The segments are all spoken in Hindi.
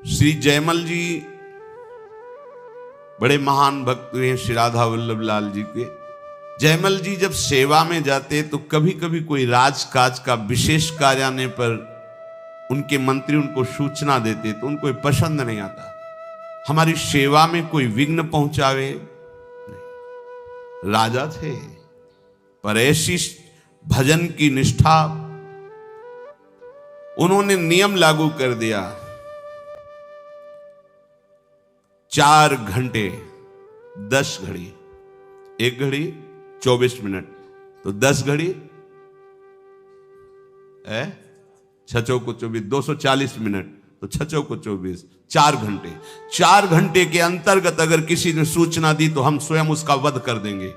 श्री जयमल जी बड़े महान भक्त हुए हैं श्री राधा वल्लभ लाल जी के। जयमल जी जब सेवा में जाते तो कभी कभी कोई राजकाज का विशेष कार्य आने पर उनके मंत्री उनको सूचना देते तो उनको ये पसंद नहीं आता, हमारी सेवा में कोई विघ्न पहुंचावे नहीं। राजा थे पर ऐसी भजन की निष्ठा, उन्होंने नियम लागू कर दिया, 4 घंटे 10 घड़ी, 1 घड़ी 24 मिनट, तो 10 घड़ी है 6 चौको 24, 240 मिनट, तो 6 चौको 24, 4 घंटे। 4 घंटे के अंतर्गत अगर किसी ने सूचना दी तो हम स्वयं उसका वध कर देंगे।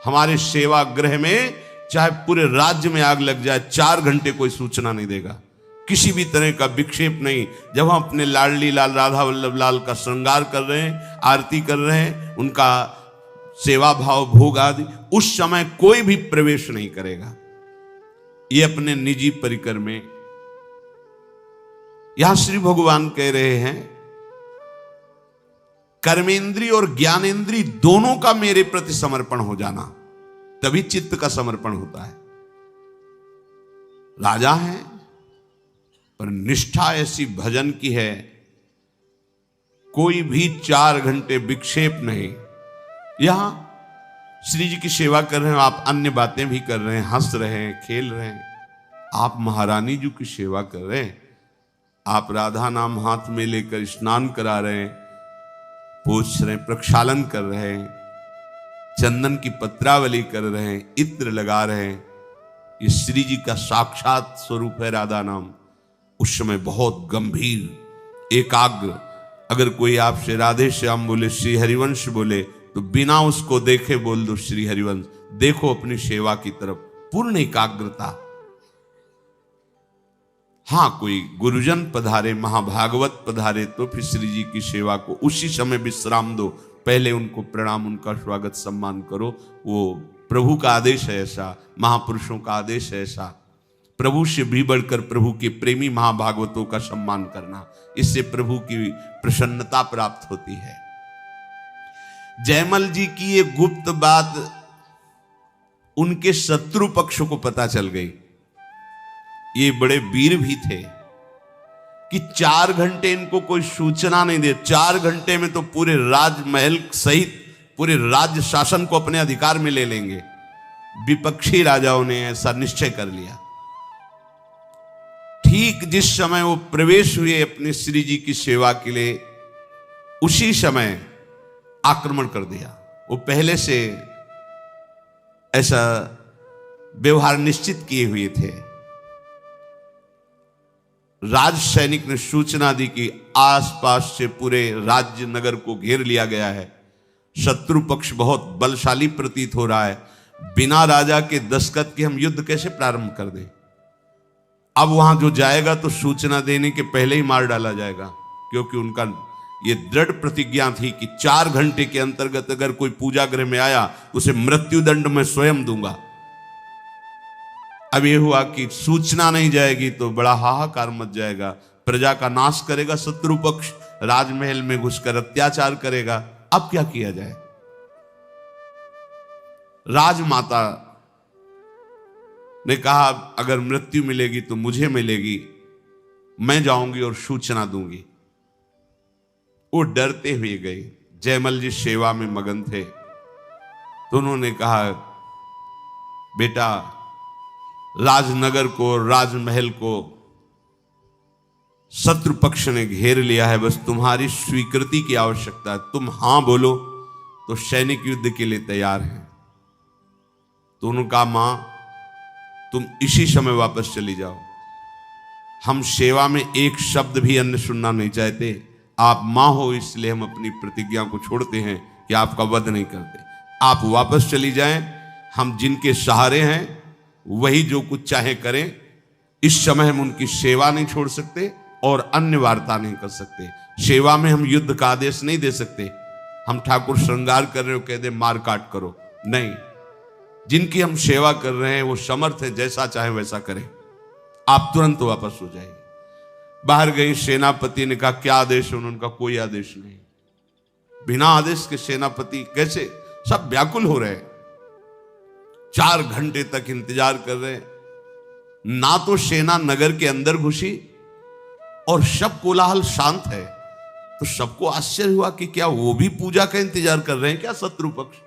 हमारे सेवा गृह में चाहे पूरे राज्य में आग लग जाए, 4 घंटे कोई सूचना नहीं देगा, किसी भी तरह का विक्षेप नहीं। जब हम अपने लाडली लाल राधा वल्लभ लाल का श्रृंगार कर रहे हैं, आरती कर रहे हैं, उनका सेवा भाव भोग आदि, उस समय कोई भी प्रवेश नहीं करेगा। ये अपने निजी परिकर में। यहां श्री भगवान कह रहे हैं कर्मेंद्री और ज्ञानेंद्री दोनों का मेरे प्रति समर्पण हो जाना, तभी चित्त का समर्पण होता है। राजा है पर निष्ठा ऐसी भजन की है, कोई भी 4 घंटे विक्षेप नहीं। यहां श्री जी की सेवा कर रहे हैं, आप अन्य बातें भी कर रहे हैं, हंस रहे हैं, खेल रहे हैं, आप महारानी जी की सेवा कर रहे हैं, आप राधा नाम हाथ में लेकर स्नान करा रहे हैं, पोछ रहे हैं, प्रक्षालन कर रहे हैं, चंदन की पत्रावली कर रहे हैं, इत्र लगा रहे हैं। ये श्री जी का साक्षात स्वरूप है राधा नाम। उस समय बहुत गंभीर एकाग्र, अगर कोई आपसे राधे श्याम बोले, श्री हरिवंश बोले, तो बिना उसको देखे बोल दो श्री हरिवंश, देखो अपनी सेवा की तरफ, पूर्ण एकाग्रता। हां, कोई गुरुजन पधारे, महाभागवत पधारे, तो फिर श्री जी की सेवा को उसी समय विश्राम दो, पहले उनको प्रणाम, उनका स्वागत सम्मान करो। वो प्रभु का आदेश है ऐसा, महापुरुषों का आदेश है ऐसा। प्रभु से भी बढ़कर प्रभु के प्रेमी महाभागवतों का सम्मान करना, इससे प्रभु की प्रसन्नता प्राप्त होती है। जयमल जी की ये गुप्त बात उनके शत्रु पक्ष को पता चल गई। ये बड़े वीर भी थे कि 4 घंटे इनको कोई सूचना नहीं दे, 4 घंटे में तो पूरे राजमहल सहित पूरे राज्य शासन को अपने अधिकार में ले लेंगे। विपक्षी राजाओं ने ऐसा निश्चय कर लिया। ठीक जिस समय वो प्रवेश हुए अपने श्री जी की सेवा के लिए, उसी समय आक्रमण कर दिया। वो पहले से ऐसा व्यवहार निश्चित किए हुए थे। राज सैनिक ने सूचना दी कि आसपास से पूरे राज्य नगर को घेर लिया गया है, शत्रु पक्ष बहुत बलशाली प्रतीत हो रहा है, बिना राजा के दस्तखत के हम युद्ध कैसे प्रारंभ कर दें। अब वहां जो जाएगा तो सूचना देने के पहले ही मार डाला जाएगा, क्योंकि उनका ये दृढ़ प्रतिज्ञा थी कि 4 घंटे के अंतर्गत अगर कोई पूजा गृह में आया उसे मृत्युदंड मैं स्वयं दूंगा। अब ये हुआ कि सूचना नहीं जाएगी तो बड़ा हाहाकार मच जाएगा, प्रजा का नाश करेगा शत्रु पक्ष, राजमहल में घुसकर अत्याचार करेगा। अब क्या किया जाए। राजमाता ने कहा अगर मृत्यु मिलेगी तो मुझे मिलेगी, मैं जाऊंगी और सूचना दूंगी। वो डरते हुए गए। जयमल जी सेवा में मगन थे तो उन्होंने कहा बेटा, राजनगर को, राजमहल को शत्रु पक्ष ने घेर लिया है, बस तुम्हारी स्वीकृति की आवश्यकता है। तुम हां बोलो तो सैनिक युद्ध के लिए तैयार हैं। तो उन्होंने कहा मां, तुम इसी समय वापस चली जाओ, हम सेवा में एक शब्द भी अन्य सुनना नहीं चाहते। आप मां हो इसलिए हम अपनी प्रतिज्ञा को छोड़ते हैं कि आपका वध नहीं करते। आप वापस चली जाएं, हम जिनके सहारे हैं वही जो कुछ चाहे करें। इस समय हम उनकी सेवा नहीं छोड़ सकते और अन्य वार्ता नहीं कर सकते। सेवा में हम युद्ध का आदेश नहीं दे सकते। हम ठाकुर श्रृंगार कर रहे हो कह दे मार काट करो, नहीं। जिनकी हम सेवा कर रहे हैं वो समर्थ है, जैसा चाहे वैसा करें। आप तुरंत वापस हो जाएंगे। बाहर गई, सेनापति ने कहा क्या आदेश है? उन्होंने कहा कोई आदेश नहीं। बिना आदेश के सेनापति कैसे? सब व्याकुल हो रहे, 4 घंटे तक इंतजार कर रहे, ना तो सेना नगर के अंदर घुसी और सब कोलाहल शांत है। तो सबको आश्चर्य हुआ कि क्या वो भी पूजा का इंतजार कर रहे हैं क्या शत्रु पक्ष,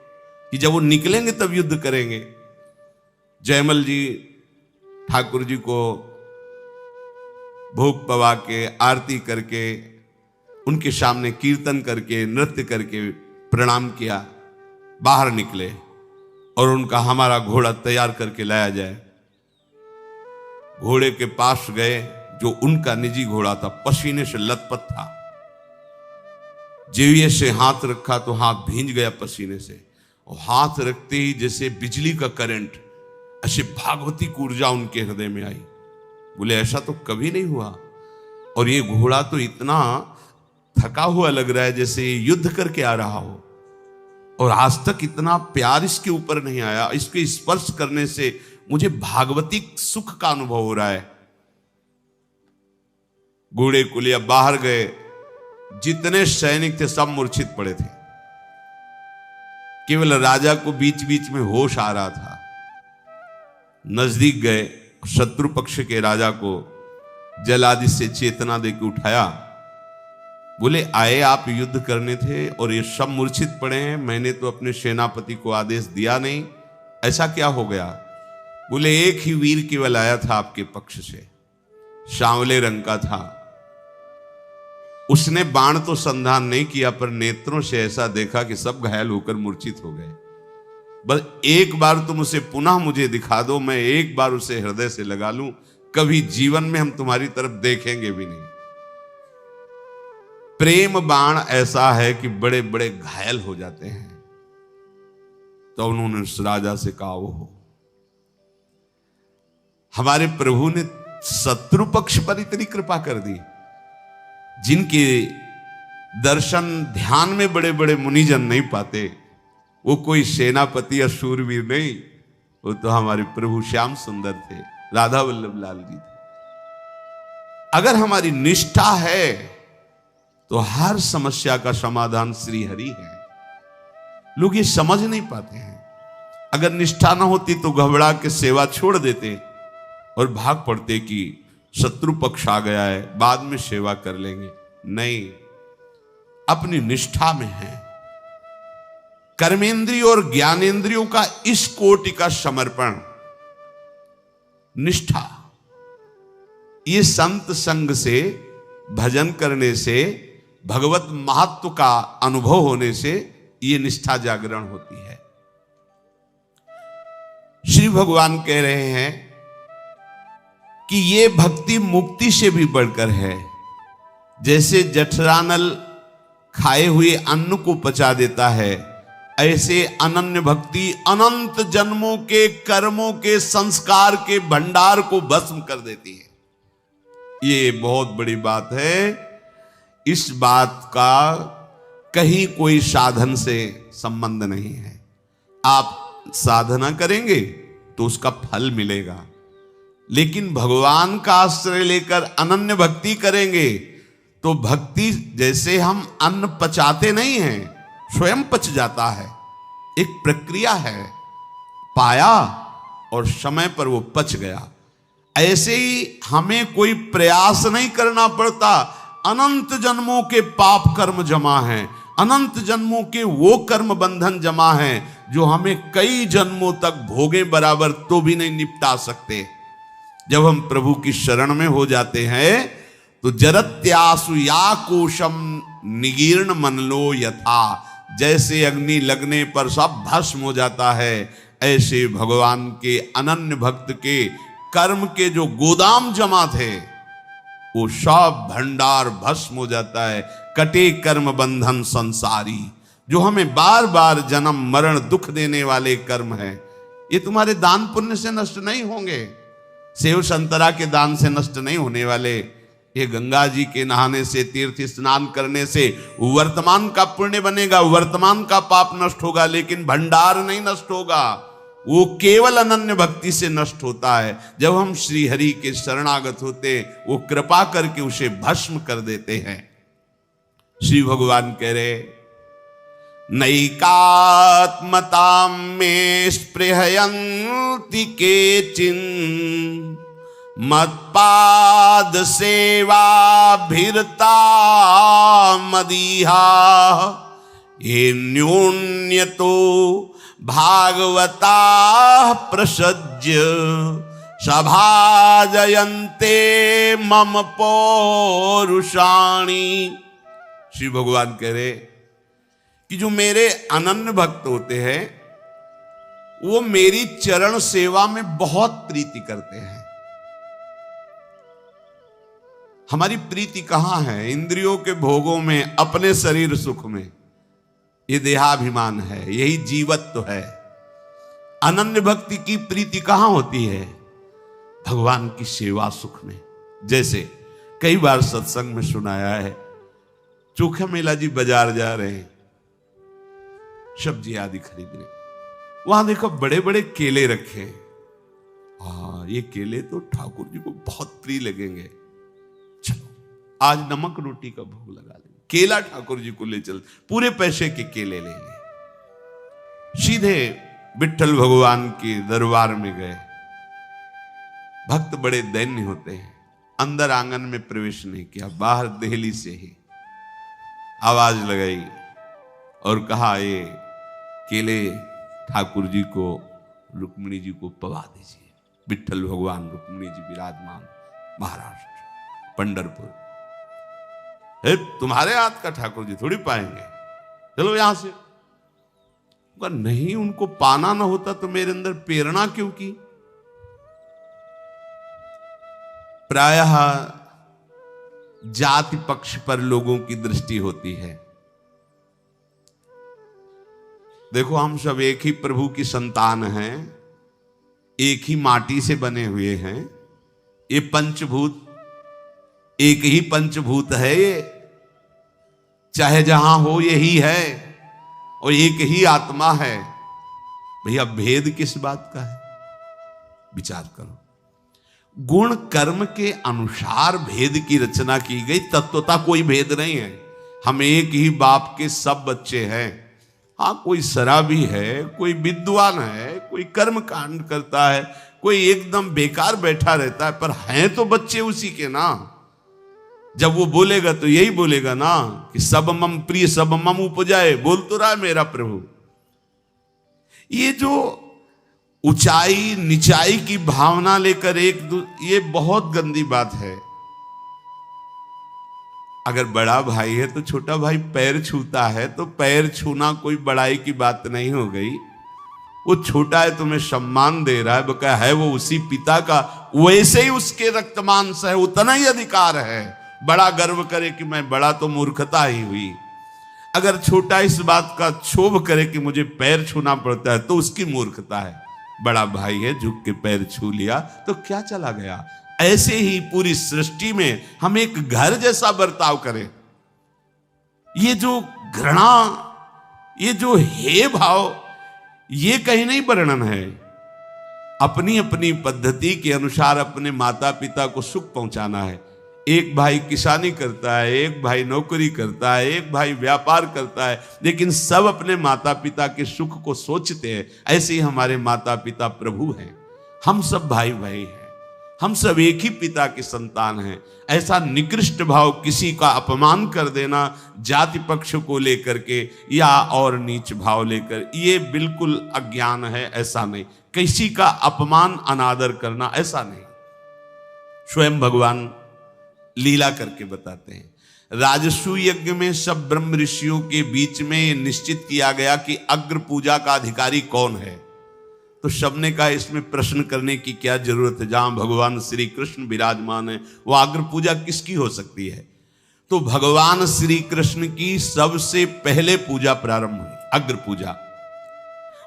कि जब वो निकलेंगे तब युद्ध करेंगे। जयमल जी ठाकुर जी को भोग पवा के, आरती करके, उनके सामने कीर्तन करके, नृत्य करके प्रणाम किया, बाहर निकले और उनका हमारा घोड़ा तैयार करके लाया जाए। घोड़े के पास गए, जो उनका निजी घोड़ा था, पसीने से लथपथ था। जेविये से हाथ रखा तो हाथ भींज गया पसीने से, और हाथ रखते ही जैसे बिजली का करंट, ऐसे भागवती ऊर्जा उनके हृदय में आई। बोले ऐसा तो कभी नहीं हुआ, और ये घोड़ा तो इतना थका हुआ लग रहा है जैसे युद्ध करके आ रहा हो, और आज तक इतना प्यार इसके ऊपर नहीं आया। इसके स्पर्श करने से मुझे भागवतिक सुख का अनुभव हो रहा है। घोड़े को लिया, बाहर गए, जितने सैनिक थे सब मूर्छित पड़े थे, केवल राजा को बीच बीच में होश आ रहा था। नजदीक गए, शत्रु पक्ष के राजा को जल आदि से चेतना देकर उठाया। बोले आए आप युद्ध करने थे और ये सब मूर्छित पड़े हैं, मैंने तो अपने सेनापति को आदेश दिया नहीं, ऐसा क्या हो गया? बोले एक ही वीर केवल आया था आपके पक्ष से, सांवले रंग का था, उसने बाण तो संधान नहीं किया, पर नेत्रों से ऐसा देखा कि सब घायल होकर मूर्छित हो गए। बस एक बार तुम उसे पुनः मुझे दिखा दो, मैं एक बार उसे हृदय से लगा लूं, कभी जीवन में हम तुम्हारी तरफ देखेंगे भी नहीं। प्रेम बाण ऐसा है कि बड़े बड़े घायल हो जाते हैं। तो उन्होंने उस राजा से कहा, वो हमारे प्रभु ने शत्रु पक्ष पर इतनी कृपा कर दी, जिनके दर्शन ध्यान में बड़े बड़े मुनिजन नहीं पाते, वो कोई सेनापति या शूरवीर नहीं, वो तो हमारे प्रभु श्याम सुंदर थे, राधा वल्लभ लाल जी थे। अगर हमारी निष्ठा है तो हर समस्या का समाधान श्री हरि है। लोग ये समझ नहीं पाते हैं। अगर निष्ठा ना होती तो घबरा के सेवा छोड़ देते और भाग पड़ते कि शत्रु पक्ष आ गया है, बाद में सेवा कर लेंगे। नहीं, अपनी निष्ठा में है। कर्मेंद्रियों और ज्ञानेंद्रियों का इस कोटि का समर्पण, निष्ठा, ये संत संग से, भजन करने से, भगवत महत्व का अनुभव होने से ये निष्ठा जागरण होती है। श्री भगवान कह रहे हैं कि ये भक्ति मुक्ति से भी बढ़कर है। जैसे जठरानल खाए हुए अन्न को पचा देता है, ऐसे अनन्य भक्ति अनंत जन्मों के कर्मों के संस्कार के भंडार को भस्म कर देती है। ये बहुत बड़ी बात है। इस बात का कहीं कोई साधन से संबंध नहीं है। आप साधना करेंगे तो उसका फल मिलेगा, लेकिन भगवान का आश्रय लेकर अनन्य भक्ति करेंगे तो भक्ति, जैसे हम अन्न पचाते नहीं हैं, स्वयं पच जाता है। एक प्रक्रिया है, पाया और समय पर वो पच गया। ऐसे ही हमें कोई प्रयास नहीं करना पड़ता। अनंत जन्मों के पाप कर्म जमा हैं, अनंत जन्मों के वो कर्म बंधन जमा हैं जो हमें कई जन्मों तक भोगे बराबर तो भी नहीं निपटा सकते। जब हम प्रभु की शरण में हो जाते हैं तो जरत्यासु या कोशम निगीर्ण मनलो यथा, जैसे अग्नि लगने पर सब भस्म हो जाता है, ऐसे भगवान के अनन्य भक्त के कर्म के जो गोदाम जमा थे वो सब भंडार भस्म हो जाता है। कटे कर्म बंधन संसारी, जो हमें बार बार जन्म मरण दुख देने वाले कर्म है, ये तुम्हारे दान पुण्य से नष्ट नहीं होंगे, सेव संतरा के दान से नष्ट नहीं होने वाले। ये गंगा जी के नहाने से, तीर्थ स्नान करने से वर्तमान का पुण्य बनेगा, वर्तमान का पाप नष्ट होगा, लेकिन भंडार नहीं नष्ट होगा। वो केवल अनन्य भक्ति से नष्ट होता है। जब हम श्री हरि के शरणागत होते हैं, वो कृपा करके उसे भस्म कर देते हैं। श्री भगवान कह रहे, नैकात्मतां में स्पृहयन्ति केचिन मत्पाद सेवा भिरता मदीहा ये न्यून्यतो भागवता प्रसज्य सभाजयन्ते मम पौरुषाणि। श्री भगवान कह रहे कि जो मेरे अनन्य भक्त होते हैं वो मेरी चरण सेवा में बहुत प्रीति करते हैं। हमारी प्रीति कहां है? इंद्रियों के भोगों में, अपने शरीर सुख में। ये देहाभिमान है, यही जीवत्व है। अनन्य भक्ति की प्रीति कहां होती है? भगवान की सेवा सुख में। जैसे कई बार सत्संग में सुनाया है, चोखा मेला जी बाजार जा रहे हैं सब्जी आदि खरीदने, वहां देखो बड़े बड़े केले रखे हैं। ये केले तो ठाकुर जी को बहुत प्रिय लगेंगे, चलो आज नमक रोटी का भोग लगा लेंगे। केला ठाकुर जी को ले चल, पूरे पैसे के केले ले ले। सीधे विट्ठल भगवान के दरबार में गए। भक्त बड़े दैन्य होते हैं, अंदर आंगन में प्रवेश नहीं किया, बाहर देहली से ही आवाज लगाई और कहा, ये केले ठाकुर जी को, रुक्मिणी जी को पवा दीजिए। विट्ठल भगवान रुक्मिणी जी विराजमान महाराष्ट्र पंढरपुर। तुम्हारे हाथ का ठाकुर जी थोड़ी पाएंगे, चलो यहां से। नहीं, उनको पाना ना होता तो मेरे अंदर प्रेरणा क्यों की? प्रायः जाति पक्ष पर लोगों की दृष्टि होती है। देखो, हम सब एक ही प्रभु की संतान हैं, एक ही माटी से बने हुए हैं। ये पंचभूत एक ही पंचभूत है, ये चाहे जहां हो यही है, और एक ही आत्मा है। भैया भेद किस बात का है? विचार करो। गुण कर्म के अनुसार भेद की रचना की गई, तत्वता कोई भेद नहीं है। हम एक ही बाप के सब बच्चे हैं। हाँ, कोई शराबी है, कोई विद्वान है, कोई कर्म कांड करता है, कोई एकदम बेकार बैठा रहता है, पर हैं तो बच्चे उसी के ना। जब वो बोलेगा तो यही बोलेगा ना कि सब मम प्रिय सब मम उपजाए। बोल तो रहा है मेरा प्रभु। ये जो ऊंचाई निचाई की भावना लेकर ये बहुत गंदी बात है। अगर बड़ा भाई है तो छोटा भाई पैर छूता है, तो पैर छूना कोई बड़ाई की बात नहीं हो गई। वो छोटा है, तुम्हें सम्मान दे रहा है, बका है वो उसी पिता का, वैसे ही उसके रक्तमांस है, उतना ही अधिकार है। बड़ा गर्व करे कि मैं बड़ा, तो मूर्खता ही हुई। अगर छोटा इस बात का क्षोभ करे कि मुझे पैर छूना पड़ता है, तो उसकी मूर्खता है। बड़ा भाई है, झुक के पैर छू लिया तो क्या चला गया। ऐसे ही पूरी सृष्टि में हम एक घर जैसा बर्ताव करें। ये जो घृणा, ये जो हे भाव, ये कहीं नहीं वर्णन है। अपनी अपनी पद्धति के अनुसार अपने माता पिता को सुख पहुंचाना है। एक भाई किसानी करता है, एक भाई नौकरी करता है, एक भाई व्यापार करता है, लेकिन सब अपने माता पिता के सुख को सोचते हैं। ऐसे ही हमारे माता पिता प्रभु हैं। हम सब भाई भाई हैं, हम सब एक ही पिता के संतान हैं। ऐसा निकृष्ट भाव, किसी का अपमान कर देना जाति पक्ष को लेकर के या और नीच भाव लेकर, ये बिल्कुल अज्ञान है। ऐसा नहीं, किसी का अपमान अनादर करना ऐसा नहीं। स्वयं भगवान लीला करके बताते हैं। राजसू यज्ञ में सब ब्रह्म ऋषियों के बीच में ये निश्चित किया गया कि अग्र पूजा का अधिकारी कौन है। तो सबने कहा इसमें प्रश्न करने की क्या जरूरत है, जहां भगवान श्री कृष्ण विराजमान है वो अग्र पूजा किसकी हो सकती है। तो भगवान श्री कृष्ण की सबसे पहले पूजा प्रारंभ हुई, अग्र पूजा,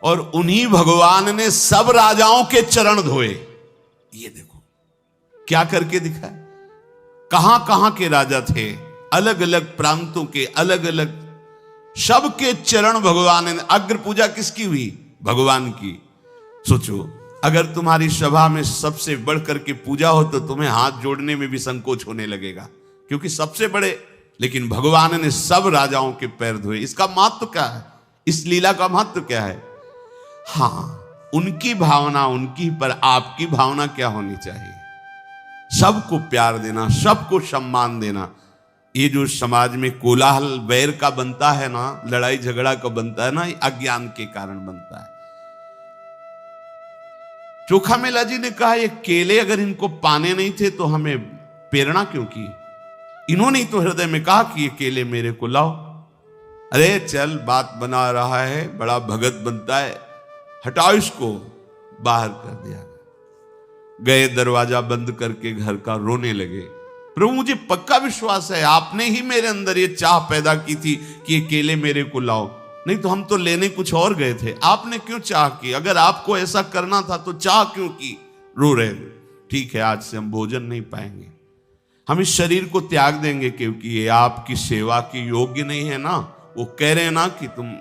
और उन्हीं भगवान ने सब राजाओं के चरण धोए। ये देखो क्या करके दिखा। कहां कहां के राजा थे, अलग अलग प्रांतों के, अलग अलग, सबके चरण भगवान ने। अग्र पूजा किसकी हुई? भगवान की। सोचो, अगर तुम्हारी सभा में सबसे बढ़कर के पूजा हो तो तुम्हें हाथ जोड़ने में भी संकोच होने लगेगा, क्योंकि सबसे बड़े। लेकिन भगवान ने सब राजाओं के पैर धोए। इसका महत्व क्या है? इस लीला का महत्व क्या है? हाँ, उनकी भावना उनकी, पर आपकी भावना क्या होनी चाहिए? सबको प्यार देना, सबको सम्मान देना। ये जो समाज में कोलाहल वैर का बनता है ना, लड़ाई झगड़ा का बनता है ना, ये अज्ञान के कारण बनता है। चोखा मेला जी ने कहा, ये केले अगर इनको पाने नहीं थे तो हमें प्रेरणा क्यों की? इन्होंने तो हृदय में कहा कि ये केले मेरे को लाओ। अरे चल, बात बना रहा है, बड़ा भगत बनता है, हटाओ इसको। बाहर कर दिया। गए, दरवाजा बंद करके घर का रोने लगे। प्रभु, मुझे पक्का विश्वास है आपने ही मेरे अंदर ये चाह पैदा की थी कि ये केले मेरे को लाओ, नहीं तो हम तो लेने कुछ और गए थे। आपने क्यों चाह की? अगर आपको ऐसा करना था तो चाह क्यों की? रो रहे थे। ठीक है, आज से हम भोजन नहीं पाएंगे, हम इस शरीर को त्याग देंगे, क्योंकि ये आपकी सेवा की योग्य नहीं है ना। वो कह रहे हैं ना कि तुम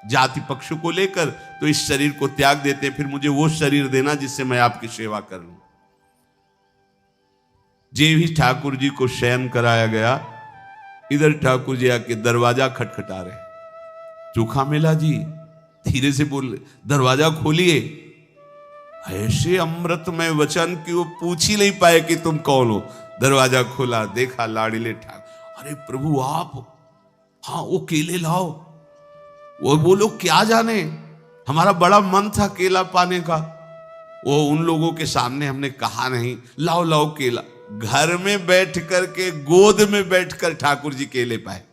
जाति पक्ष को लेकर तो इस शरीर को त्याग देते, फिर मुझे वो शरीर देना जिससे मैं आपकी सेवा कर लूं। जे भी ठाकुर जी को शयन कराया गया, इधर ठाकुर जी आके दरवाजा खटखटा रहे। चोखा मेला जी धीरे से बोल, दरवाजा खोलिए। ऐसे अमृतमय वचन कि वो पूछ ही नहीं पाए कि तुम कौन हो। दरवाजा खोला, देखा लाड़ीले ठाकुर। अरे प्रभु आप? हाँ, वो केले लाओ। वो बोलो क्या जाने, हमारा बड़ा मन था केला पाने का। वो उन लोगों के सामने हमने कहा नहीं, लाओ लाओ केला। घर में बैठ करके, गोद में बैठकर ठाकुर जी केले पाए।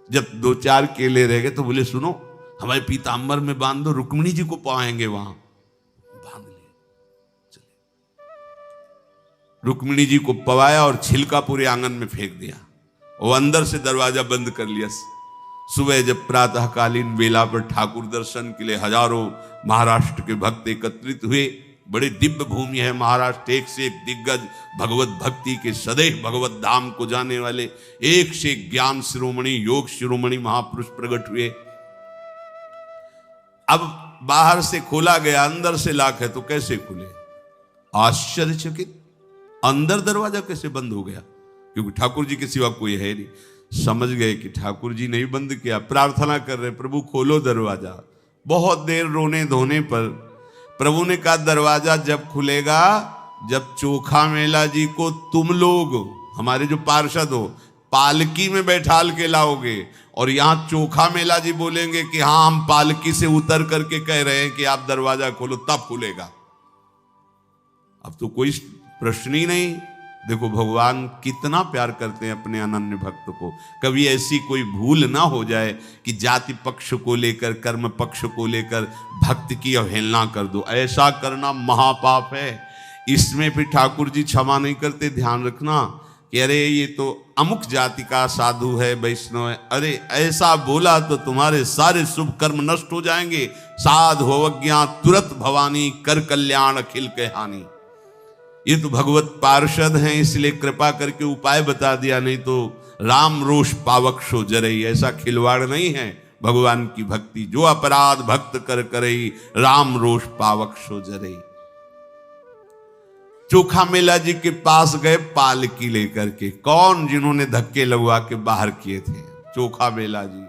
जब 2-4 केले रह गए तो बोले, सुनो, हमारे पीताम्बर में बांध दो, रुक्मिणी जी को पाएंगे वहां। बांध लिए, चले। रुक्मिणी जी को पवाया और छिलका पूरे आंगन में फेंक दिया। वो अंदर से दरवाजा बंद कर लिया। सुबह जब प्रातःकालीन बेला पर ठाकुर दर्शन के लिए हजारों महाराष्ट्र के भक्त एकत्रित हुए। बड़े दिव्य भूमि है महाराष्ट्र, एक से एक दिग्गज भगवत भक्ति के सदैव भगवत धाम को जाने वाले, एक से एक ज्ञान शिरोमणि, योग शिरोमणि महापुरुष प्रकट हुए। अब बाहर से खोला गया, अंदर से लाख है तो कैसे खुले? आश्चर्यचकित, अंदर दरवाजा कैसे बंद हो गया? क्योंकि ठाकुर जी के सिवा कोई है नहीं। समझ गए कि ठाकुर जी ने बंद किया। प्रार्थना कर रहे, प्रभु खोलो दरवाजा। बहुत देर रोने धोने पर प्रभु ने कहा, दरवाजा जब खुलेगा जब चोखा मेला जी को तुम लोग, हमारे जो पार्षद हो, पालकी में बैठाल के लाओगे। और यहां चोखा मेला जी बोलेंगे कि हाँ, हम पालकी से उतर करके कह रहे हैं कि आप दरवाजा खोलो, तब खुलेगा। अब तो कोई प्रश्न ही नहीं। देखो भगवान कितना प्यार करते हैं अपने अनन्य भक्त को। कभी ऐसी कोई भूल ना हो जाए कि जाति पक्ष को लेकर, कर्म पक्ष को लेकर भक्त की अवहेलना कर दो। ऐसा करना महापाप है। इसमें फिर ठाकुर जी क्षमा नहीं करते। ध्यान रखना कि अरे ये तो अमुक जाति का साधु है, वैष्णव है। अरे ऐसा बोला तो तुम्हारे सारे शुभ कर्म नष्ट हो जाएंगे। साधु अवज्ञा तुरंत भवानी, कर कल्याण अखिल के हानि। ये तो भगवत पार्षद हैं, इसलिए कृपा करके उपाय बता दिया, नहीं तो राम रोष पावक सो जरई। ऐसा खिलवाड़ नहीं है भगवान की भक्ति। जो अपराध भक्त कर करई, राम रोष पावक सो जरई। चोखा मेला जी के पास गए पालकी लेकर के। कौन? जिन्होंने धक्के लगवा के बाहर किए थे। चोखा मेला जी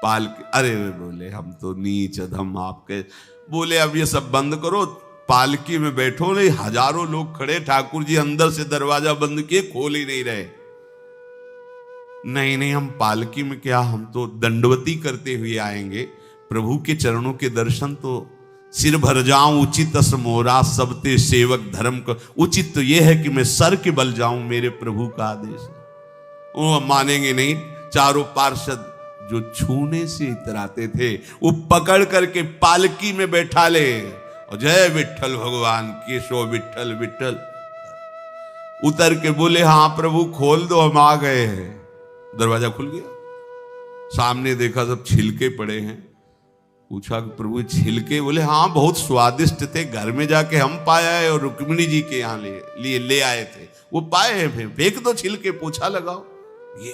पालकी। अरे बोले, हम तो नीच अधम आपके। बोले अब ये सब बंद करो, पालकी में बैठो। नहीं, हजारों लोग खड़े, ठाकुर जी अंदर से दरवाजा बंद किए, खोल ही नहीं रहे। नहीं नहीं, हम पालकी में क्या, हम तो दंडवती करते हुए आएंगे। प्रभु के चरणों के दर्शन तो सिर भर जाऊं, उचित असमोरा सबते सेवक धर्म का। उचित तो यह है कि मैं सर के बल जाऊं, मेरे प्रभु का आदेश है। वो मानेंगे नहीं। चारों पार्षद जो छूने से इतराते थे, वो पकड़ करके पालकी में बैठा ले और जय विठ्ठल भगवान, केशव विठ्ठल विठ्ठल। उतर के बोले, हाँ प्रभु खोल दो, हम आ गए हैं। दरवाजा खुल गया। सामने देखा सब छिलके पड़े हैं। पूछा कि प्रभु छिलके? बोले हाँ, बहुत स्वादिष्ट थे, घर में जाके हम पाए आए और रुक्मिणी जी के यहाँ ले आए थे, वो पाए हैं। फिर फेंक दो छिलके, पोछा लगाओ। ये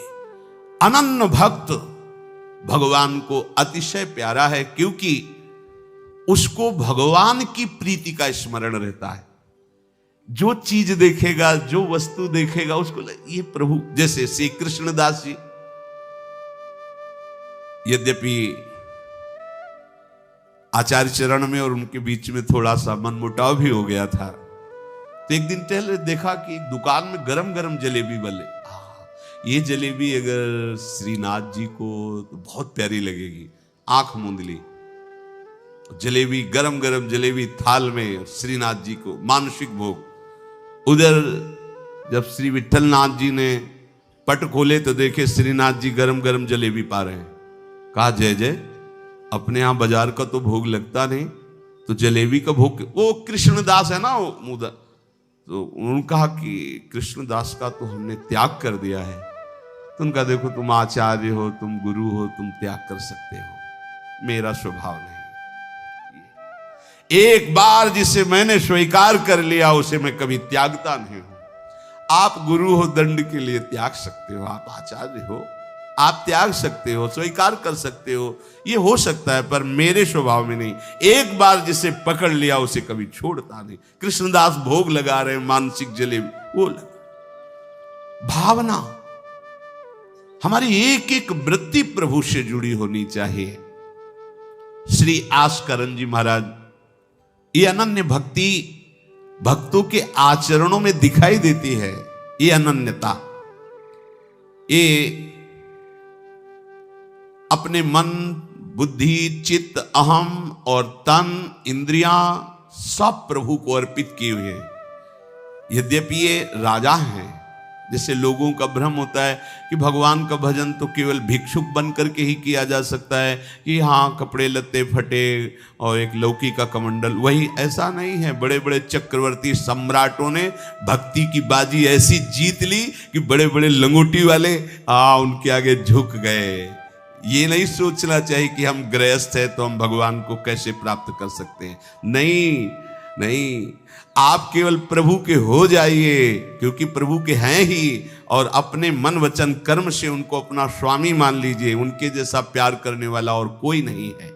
अनन्य भक्त भगवान को अतिशय प्यारा है, क्योंकि उसको भगवान की प्रीति का स्मरण रहता है। जो चीज देखेगा, जो वस्तु देखेगा, उसको ये प्रभु, जैसे श्री कृष्णदास जी, यद्यपि आचार्य चरण में और उनके बीच में थोड़ा सा मनमुटाव भी हो गया था, तो एक दिन टहले देखा कि एक दुकान में गरम गरम जलेबी बने। ये जलेबी अगर श्रीनाथ जी को तो बहुत प्यारी लगेगी। आंख मूंद ली, जलेबी, गरम गरम जलेबी थाल में, श्रीनाथ जी को मानसिक भोग। उधर जब श्री विठलनाथ जी ने पट खोले तो देखे श्रीनाथ जी गरम गरम जलेबी पा रहे हैं। कहा जय जय, अपने यहां बाजार का तो भोग लगता नहीं, तो जलेबी का भोग। वो कृष्णदास है ना वो मुदा, तो उन्होंने कहा कि कृष्णदास का तो हमने त्याग कर दिया है। तो उनका देखो, तुम आचार्य हो, तुम गुरु हो, तुम त्याग कर सकते हो, मेरा स्वभाव नहीं। एक बार जिसे मैंने स्वीकार कर लिया उसे मैं कभी त्यागता नहीं हूं। आप गुरु हो, दंड के लिए त्याग सकते हो, आप आचार्य हो, आप त्याग सकते हो, स्वीकार कर सकते हो, ये हो सकता है, पर मेरे स्वभाव में नहीं। एक बार जिसे पकड़ लिया उसे कभी छोड़ता नहीं। कृष्णदास भोग लगा रहे मानसिक जलेबी, वो भावना, हमारी एक एक वृत्ति प्रभु से जुड़ी होनी चाहिए। श्री आस्करन जी महाराज, ये अनन्य भक्ति भक्तों के आचरणों में दिखाई देती है। ये अनन्यता, ये अपने मन, बुद्धि, चित्त, अहम और तन, इंद्रियां सब प्रभु को अर्पित किए हुए हैं। यद्यपि ये राजा हैं, जैसे लोगों का भ्रम होता है कि भगवान का भजन तो केवल भिक्षुक बन करके ही किया जा सकता है, कि हाँ कपड़े लत्ते फटे और एक लौकी का कमंडल, वही ऐसा नहीं है। बड़े बड़े चक्रवर्ती सम्राटों ने भक्ति की बाजी ऐसी जीत ली कि बड़े बड़े लंगोटी वाले उनके आगे झुक गए। ये नहीं सोचना चाहिए कि हम गृहस्थ हैं तो हम भगवान को कैसे प्राप्त कर सकते हैं। नहीं नहीं, आप केवल प्रभु के हो जाइए, क्योंकि प्रभु के हैं ही, और अपने मन वचन कर्म से उनको अपना स्वामी मान लीजिए। उनके जैसा प्यार करने वाला और कोई नहीं है।